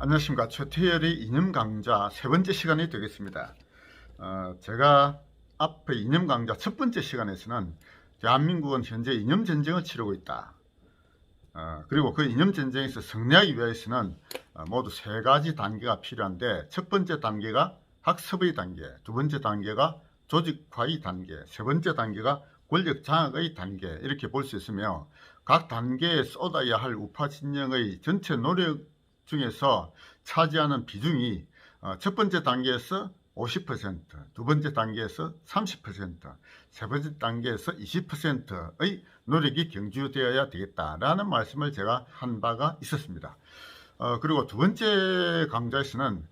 안녕하십니까. 최태열의 이념 강좌 세 번째 시간이 되겠습니다. 제가 앞에 이념 강좌 첫 번째 시간에서는 대한민국은 현재 이념 전쟁을 치르고 있다. 그리고 그 이념 전쟁에서 승리하기 위해서는 모두 세 가지 단계가 필요한데, 첫 번째 단계가 학습의 단계, 두 번째 단계가 조직화의 단계, 세 번째 단계가 권력 장악의 단계, 이렇게 볼 수 있으며, 각 단계에 쏟아야 할 우파 진영의 전체 노력 중에서 차지하는 비중이 첫 번째 단계에서 50%, 두 번째 단계에서 30%, 세 번째 단계에서 20%의 노력이 경주되어야 되겠다라는 말씀을 제가 한 바가 있었습니다. 그리고 두 번째 강좌에서는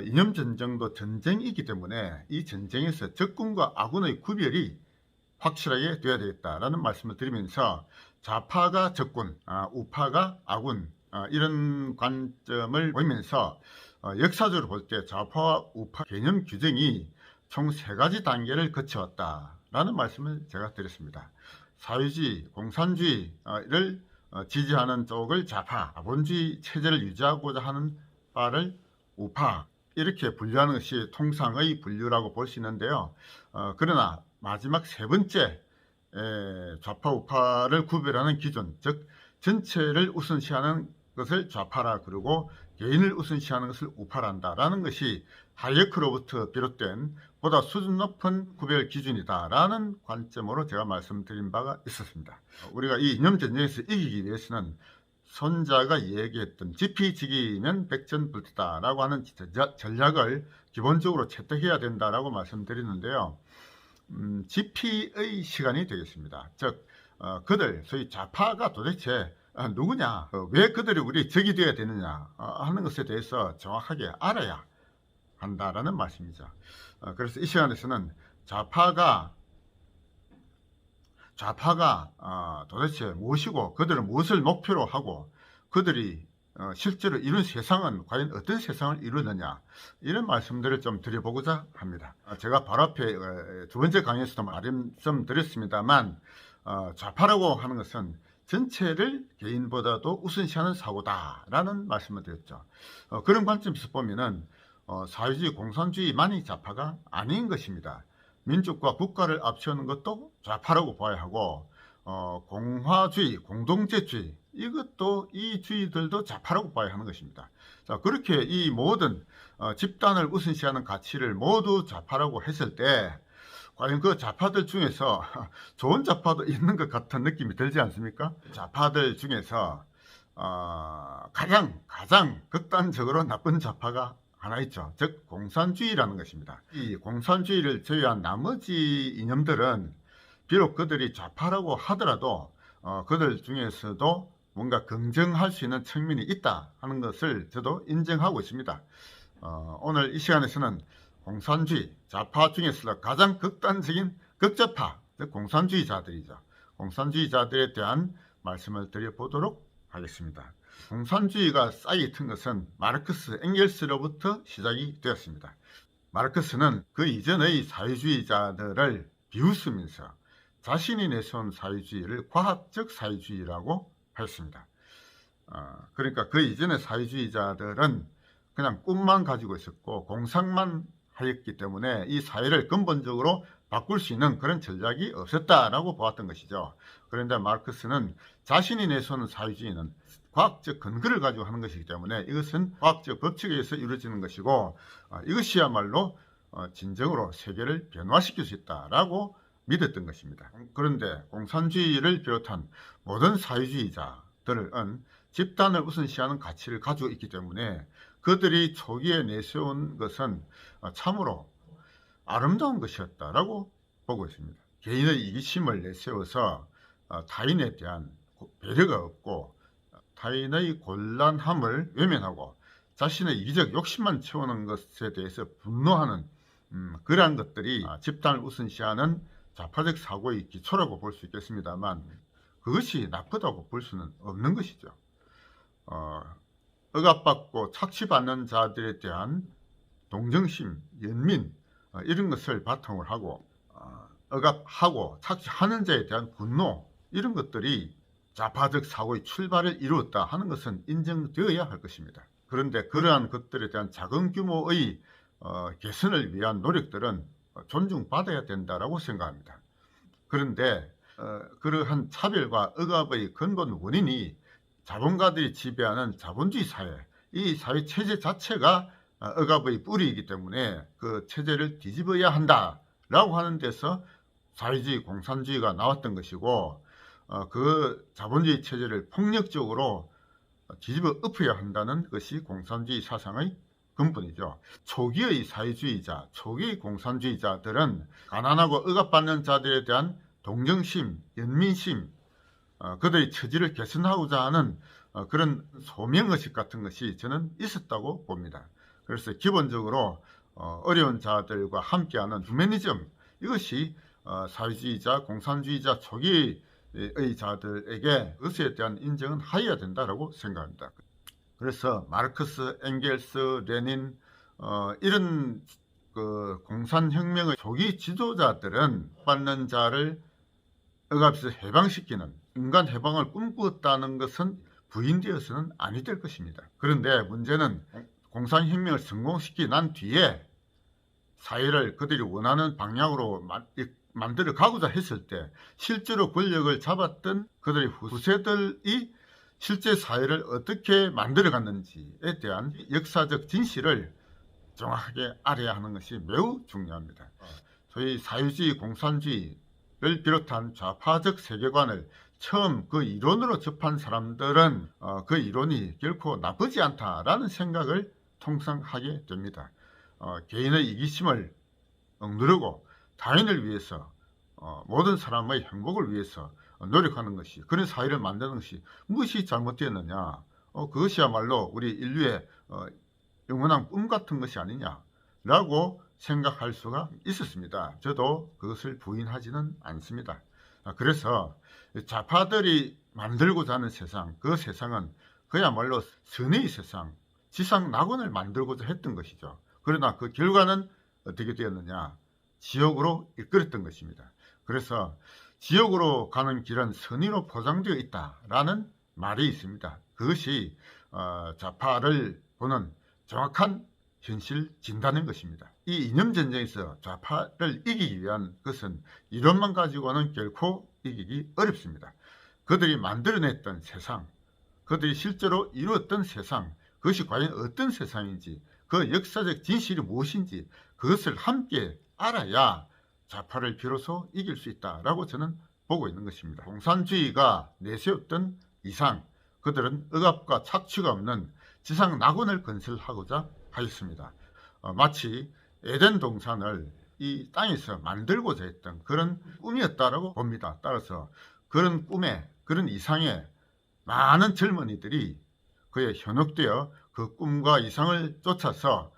이념 전쟁도 전쟁이기 때문에 이 전쟁에서 적군과 아군의 구별이 확실하게 되어야 되겠다라는 말씀을 드리면서, 좌파가 적군, 우파가 아군, 이런 관점을 보이면서 역사적으로 볼 때 좌파와 우파 개념 규정이 총 세 가지 단계를 거쳐왔다라는 말씀을 제가 드렸습니다. 사회주의, 공산주의를 지지하는 쪽을 좌파, 자본주의 체제를 유지하고자 하는 바를 우파, 이렇게 분류하는 것이 통상의 분류라고 볼 수 있는데요. 그러나 마지막 세 번째 좌파 우파를 구별하는 기준, 즉 전체를 우선시하는 것을 좌파라 그러고 개인을 우선시하는 것을 우파란다라는 것이 하이에크로부터 비롯된 보다 수준 높은 구별 기준이다라는 관점으로 제가 말씀드린 바가 있었습니다. 우리가 이 이념 전쟁에서 이기기 위해서는 손자가 얘기했던 지피지기면 백전불태다라고 하는 전략을 기본적으로 채택해야 된다라고 말씀드리는데요. 지피의 시간이 되겠습니다. 즉 그들, 소위 좌파가 도대체 누구냐, 왜 그들이 우리 적이 되어야 되느냐 하는 것에 대해서 정확하게 알아야 한다라는 말씀이죠. 그래서 이 시간에서는 좌파가 도대체 무엇이고, 그들은 무엇을 목표로 하고, 그들이 실제로 이룬 세상은 과연 어떤 세상을 이루느냐, 이런 말씀들을 좀 드려보고자 합니다. 제가 바로 앞에 두 번째 강의에서도 말씀드렸습니다만, 좌파라고 하는 것은 전체를 개인보다도 우선시하는 사고다라는 말씀을 드렸죠. 그런 관점에서 보면은 사회주의, 공산주의만이 좌파가 아닌 것입니다. 민족과 국가를 앞세우는 것도 좌파라고 봐야 하고, 공화주의, 공동체주의, 이것도, 이 주의들도 좌파라고 봐야 하는 것입니다. 자, 그렇게 이 모든 집단을 우선시하는 가치를 모두 좌파라고 했을 때, 과연 그 좌파들 중에서 좋은 좌파도 있는 것 같은 느낌이 들지 않습니까? 좌파들 중에서 가장 극단적으로 나쁜 좌파가 하나 있죠. 즉 공산주의라는 것입니다. 이 공산주의를 제외한 나머지 이념들은 비록 그들이 좌파라고 하더라도 그들 중에서도 뭔가 긍정할 수 있는 측면이 있다 하는 것을 저도 인정하고 있습니다. 오늘 이 시간에서는 공산주의, 좌파 중에서 가장 극단적인 극좌파, 즉 공산주의자들이죠. 공산주의자들에 대한 말씀을 드려보도록 하겠습니다. 공산주의가 싹이 튼 것은 마르크스, 엥겔스로부터 시작이 되었습니다. 마르크스는 그 이전의 사회주의자들을 비웃으면서 자신이 내세운 사회주의를 과학적 사회주의라고 했습니다. 그러니까 그 이전의 사회주의자들은 그냥 꿈만 가지고 있었고 공상만 하였기 때문에 이 사회를 근본적으로 바꿀 수 있는 그런 전략이 없었다라고 보았던 것이죠. 그런데 마르크스는 자신이 내세우는 사회주의는 과학적 근거를 가지고 하는 것이기 때문에 이것은 과학적 법칙에 의해서 이루어지는 것이고, 이것이야말로 진정으로 세계를 변화시킬 수 있다라고 믿었던 것입니다. 그런데 공산주의를 비롯한 모든 사회주의자들은 집단을 우선시하는 가치를 가지고 있기 때문에 그들이 초기에 내세운 것은 참으로 아름다운 것이었다라고 보고 있습니다. 개인의 이기심을 내세워서 타인에 대한 배려가 없고, 타인의 곤란함을 외면하고 자신의 이기적 욕심만 채우는 것에 대해서 분노하는 그러한 것들이 집단을 우선시하는 좌파적 사고의 기초라고 볼 수 있겠습니다만, 그것이 나쁘다고 볼 수는 없는 것이죠. 억압받고 착취받는 자들에 대한 동정심, 연민, 이런 것을 바탕으로 하고, 억압하고 착취하는 자에 대한 분노, 이런 것들이 좌파적 사고의 출발을 이루었다 하는 것은 인정되어야 할 것입니다. 그런데 그러한 것들에 대한 작은 규모의 개선을 위한 노력들은 존중받아야 된다라고 생각합니다. 그런데 그러한 차별과 억압의 근본 원인이 자본가들이 지배하는 자본주의 사회, 이 사회 체제 자체가 억압의 뿌리이기 때문에 그 체제를 뒤집어야 한다라고 하는 데서 사회주의, 공산주의가 나왔던 것이고, 그 자본주의 체제를 폭력적으로 뒤집어 엎어야 한다는 것이 공산주의 사상의 근본이죠. 초기의 사회주의자, 초기의 공산주의자들은 가난하고 억압받는 자들에 대한 동정심, 연민심, 그들의 처지를 개선하고자 하는 그런 소명의식 같은 것이 저는 있었다고 봅니다. 그래서 기본적으로 어려운 자들과 함께하는 휴머니즘, 이것이 사회주의자, 공산주의자 초기의 자들에게 그것에 대한 인정은 하여야 된다고 생각합니다. 그래서 마르크스, 엥겔스, 레닌 이런 그 공산혁명의 초기 지도자들은 받는 자를 억압에서 해방시키는 인간 해방을 꿈꾸었다는 것은 부인되어서는 아니 될 것입니다. 그런데 문제는 공산혁명을 성공시키고 난 뒤에 사회를 그들이 원하는 방향으로 만들어 가고자 했을 때 실제로 권력을 잡았던 그들의 후세들이 실제 사회를 어떻게 만들어 갔는지에 대한 역사적 진실을 정확하게 알아야 하는 것이 매우 중요합니다. 소위 사회주의, 공산주의를 비롯한 좌파적 세계관을 처음 그 이론으로 접한 사람들은 그 이론이 결코 나쁘지 않다라는 생각을 통상 하게 됩니다. 개인의 이기심을 억누르고 타인을 위해서 모든 사람의 행복을 위해서 노력하는 것이, 그런 사회를 만드는 것이 무엇이 잘못되었느냐, 그것이야말로 우리 인류의 영원한 꿈 같은 것이 아니냐라고 생각할 수가 있었습니다. 저도 그것을 부인하지는 않습니다. 그래서 좌파들이 만들고자 하는 세상, 그 세상은 그야말로 선의 세상, 지상 낙원을 만들고자 했던 것이죠. 그러나 그 결과는 어떻게 되었느냐, 지옥으로 이끌었던 것입니다. 그래서 지옥으로 가는 길은 선의로 포장되어 있다라는 말이 있습니다. 그것이 좌파를 보는 정확한 현실 진단인 것입니다. 이 이념전쟁에서 좌파를 이기기 위한 것은 이론만 가지고는 결코 이기기 어렵습니다. 그들이 만들어냈던 세상, 그들이 실제로 이루었던 세상, 그것이 과연 어떤 세상인지, 그 역사적 진실이 무엇인지 그것을 함께 알아야 좌파를 비로소 이길 수 있다라고 저는 보고 있는 것입니다. 공산주의가 내세웠던 이상, 그들은 억압과 착취가 없는 지상 낙원을 건설하고자 하였습니다. 마치 에덴 동산을 이 땅에서 만들고자 했던 그런 꿈이었다라고 봅니다. 따라서 그런 꿈에, 그런 이상에 많은 젊은이들이 그에 현혹되어 그 꿈과 이상을 쫓아서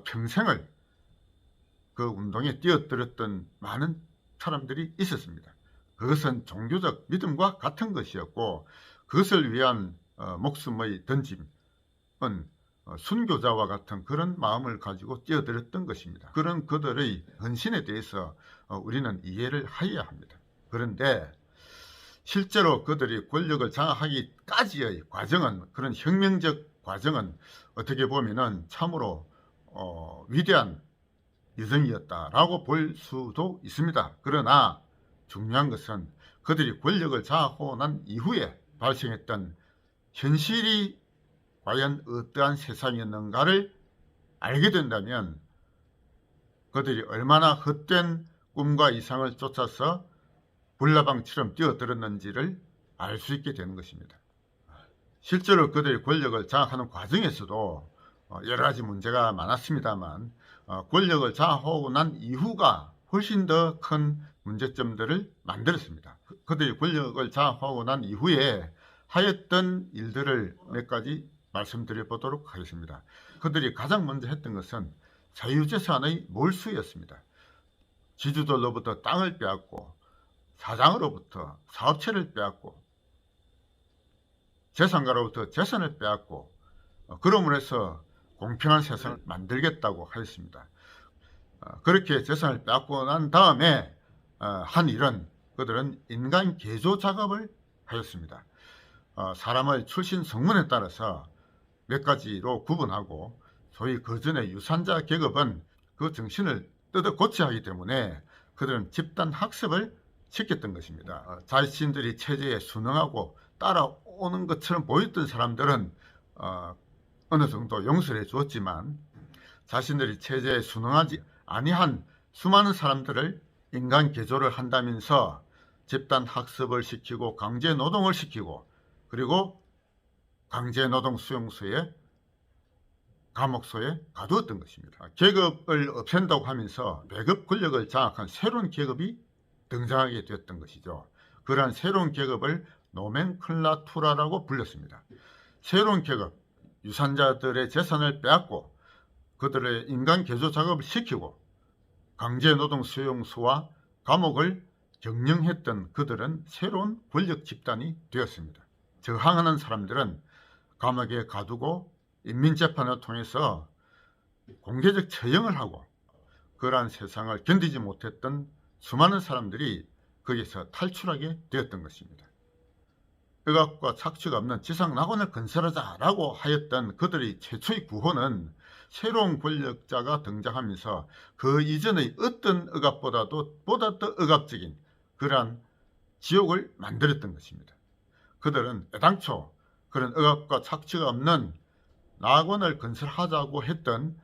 평생을 그 운동에 뛰어들었던 많은 사람들이 있었습니다. 그것은 종교적 믿음과 같은 것이었고, 그것을 위한 목숨의 던짐은 순교자와 같은 그런 마음을 가지고 뛰어들었던 것입니다. 그런 그들의 헌신에 대해서 우리는 이해를 하여야 합니다. 그런데 실제로 그들이 권력을 장악하기까지의 과정은, 그런 혁명적 과정은 어떻게 보면은 참으로 위대한 여정이었다라고 볼 수도 있습니다. 그러나 중요한 것은 그들이 권력을 장악하고 난 이후에 발생했던 현실이 과연 어떠한 세상이었는가를 알게 된다면 그들이 얼마나 헛된 꿈과 이상을 쫓아서 불나방처럼 뛰어들었는지를 알 수 있게 되는 것입니다. 실제로 그들이 권력을 장악하는 과정에서도 여러 가지 문제가 많았습니다만, 권력을 장악하고 난 이후가 훨씬 더 큰 문제점들을 만들었습니다. 그들이 권력을 장악하고 난 이후에 하였던 일들을 몇 가지 말씀드려 보도록 하겠습니다. 그들이 가장 먼저 했던 것은 자유재산의 몰수였습니다. 지주들로부터 땅을 빼앗고, 사장으로부터 사업체를 빼앗고, 재산가로부터 재산을 빼앗고, 그러므로 해서 공평한 세상을 만들겠다고 하였습니다. 그렇게 재산을 빼앗고 난 다음에 한 일은, 그들은 인간 개조 작업을 하였습니다. 사람을 출신 성분에 따라서 몇 가지로 구분하고, 소위 그 전에 유산자 계급은 그 정신을 뜯어 고쳐야 하기 때문에 그들은 집단 학습을 시켰던 것입니다. 자신들이 체제에 순응하고 따라오는 것처럼 보였던 사람들은 어느 정도 용서를 해 주었지만, 자신들이 체제에 순응하지 아니한 수많은 사람들을 인간 개조를 한다면서 집단 학습을 시키고 강제 노동을 시키고, 그리고 강제 노동 수용소에, 감옥소에 가두었던 것입니다. 계급을 없앤다고 하면서 배급 권력을 장악한 새로운 계급이 등장하게 되었던 것이죠. 그러한 새로운 계급을 노멘클라투라라고 불렸습니다. 새로운 계급, 유산자들의 재산을 빼앗고 그들의 인간 개조 작업을 시키고 강제노동 수용소와 감옥을 경영했던 그들은 새로운 권력 집단이 되었습니다. 저항하는 사람들은 감옥에 가두고 인민재판을 통해서 공개적 처형을 하고, 그러한 세상을 견디지 못했던 수많은 사람들이 거기서 탈출하게 되었던 것입니다. 억압과 착취가 없는 지상낙원을 건설하자라고 하였던 그들의 최초의 구호는 새로운 권력자가 등장하면서 그 이전의 어떤 억압보다도 보다 더 억압적인 그러한 지옥을 만들었던 것입니다. 그들은 애당초 그런 억압과 착취가 없는 낙원을 건설하자고 했던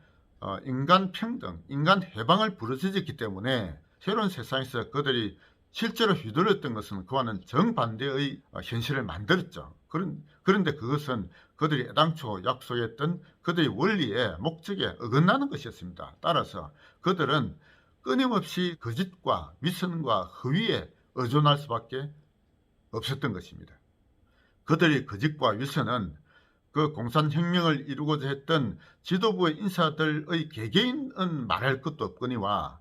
인간 평등, 인간 해방을 부르짖었기 때문에 새로운 세상에서 그들이 실제로 휘둘렸던 것은 그와는 정반대의 현실을 만들었죠. 그런데 그것은 그들이 애당초 약속했던 그들의 원리의 목적에 어긋나는 것이었습니다. 따라서 그들은 끊임없이 거짓과 위선과 허위에 의존할 수밖에 없었던 것입니다. 그들의 거짓과 위선은 그 공산혁명을 이루고자 했던 지도부의 인사들의 개개인은 말할 것도 없거니와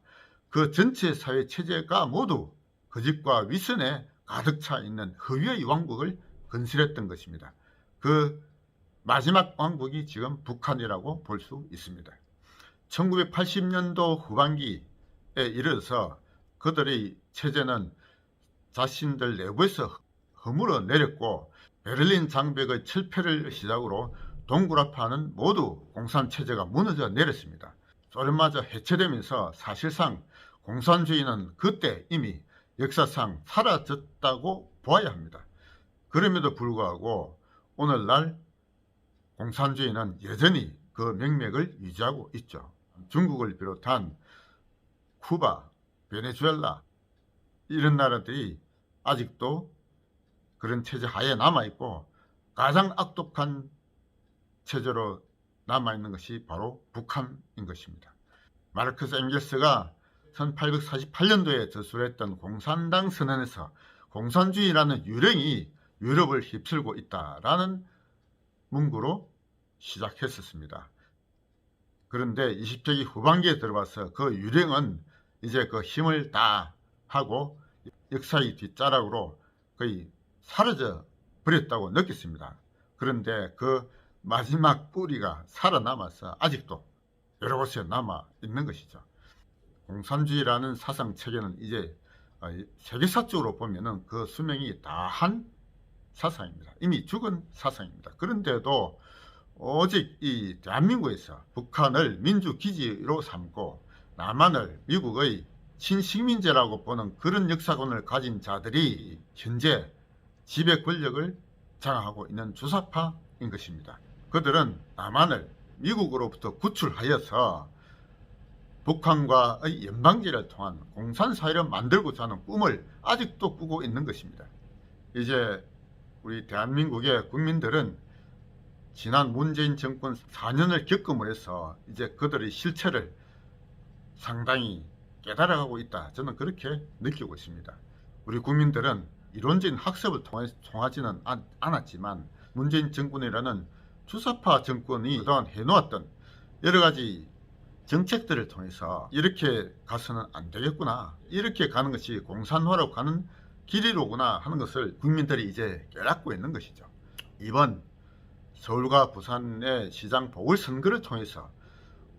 그 전체 사회 체제가 모두 거짓과 위선에 가득 차 있는 허위의 왕국을 건설했던 것입니다. 그 마지막 왕국이 지금 북한이라고 볼 수 있습니다. 1980년도 후반기에 이르러서 그들의 체제는 자신들 내부에서 허물어 내렸고, 베를린 장벽의 철폐를 시작으로 동굴압파는 모두 공산체제가 무너져 내렸습니다. 소련마저 해체되면서 사실상 공산주의는 그때 이미 역사상 사라졌다고 보아야 합니다. 그럼에도 불구하고 오늘날 공산주의는 여전히 그 명맥을 유지하고 있죠. 중국을 비롯한 쿠바, 베네수엘라 이런 나라들이 아직도 그런 체제 하에 남아있고, 가장 악독한 체제로 남아있는 것이 바로 북한인 것입니다. 마르크스 엥겔스가 1848년도에 저술했던 공산당 선언에서 공산주의라는 유령이 유럽을 휩쓸고 있다라는 문구로 시작했었습니다. 그런데 20세기 후반기에 들어와서 그 유령은 이제 그 힘을 다 하고 역사의 뒷자락으로 거의 사라져 버렸다고 느꼈습니다. 그런데 그 마지막 뿌리가 살아남아서 아직도 여러 곳에 남아 있는 것이죠. 공산주의라는 사상 체계는 이제 세계사적으로 보면은 그 수명이 다한 사상입니다. 이미 죽은 사상입니다. 그런데도 오직 이 대한민국에서 북한을 민주기지로 삼고 남한을 미국의 친식민지라고 보는 그런 역사관을 가진 자들이 현재 지배 권력을 장악하고 있는 주사파인 것입니다. 그들은 남한을 미국으로부터 구출하여서 북한과의 연방제를 통한 공산사회를 만들고자 하는 꿈을 아직도 꾸고 있는 것입니다. 이제 우리 대한민국의 국민들은 지난 문재인 정권 4년을 겪음으로 해서 이제 그들의 실체를 상당히 깨달아가고 있다, 저는 그렇게 느끼고 있습니다. 우리 국민들은 이론적인 학습을 통하지는 않았지만 문재인 정권이라는 주사파 정권이 그동안 해놓았던 여러 가지 정책들을 통해서 이렇게 가서는 안 되겠구나, 이렇게 가는 것이 공산화로 가는 길이로구나 하는 것을 국민들이 이제 깨닫고 있는 것이죠. 이번 서울과 부산의 시장 보궐선거를 통해서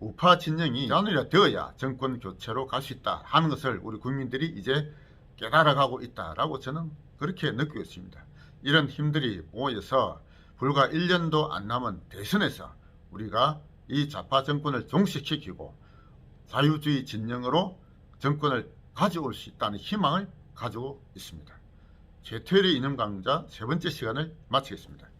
우파 진영이 단일화 되어야 정권 교체로 갈 수 있다 하는 것을 우리 국민들이 이제 깨달아가고 있다라고 저는 그렇게 느끼고 있습니다. 이런 힘들이 모여서 불과 1년도 안 남은 대선에서 우리가 이 좌파 정권을 종식시키고 자유주의 진영으로 정권을 가져올 수 있다는 희망을 가지고 있습니다. 최태일의 이념 강좌 세 번째 시간을 마치겠습니다.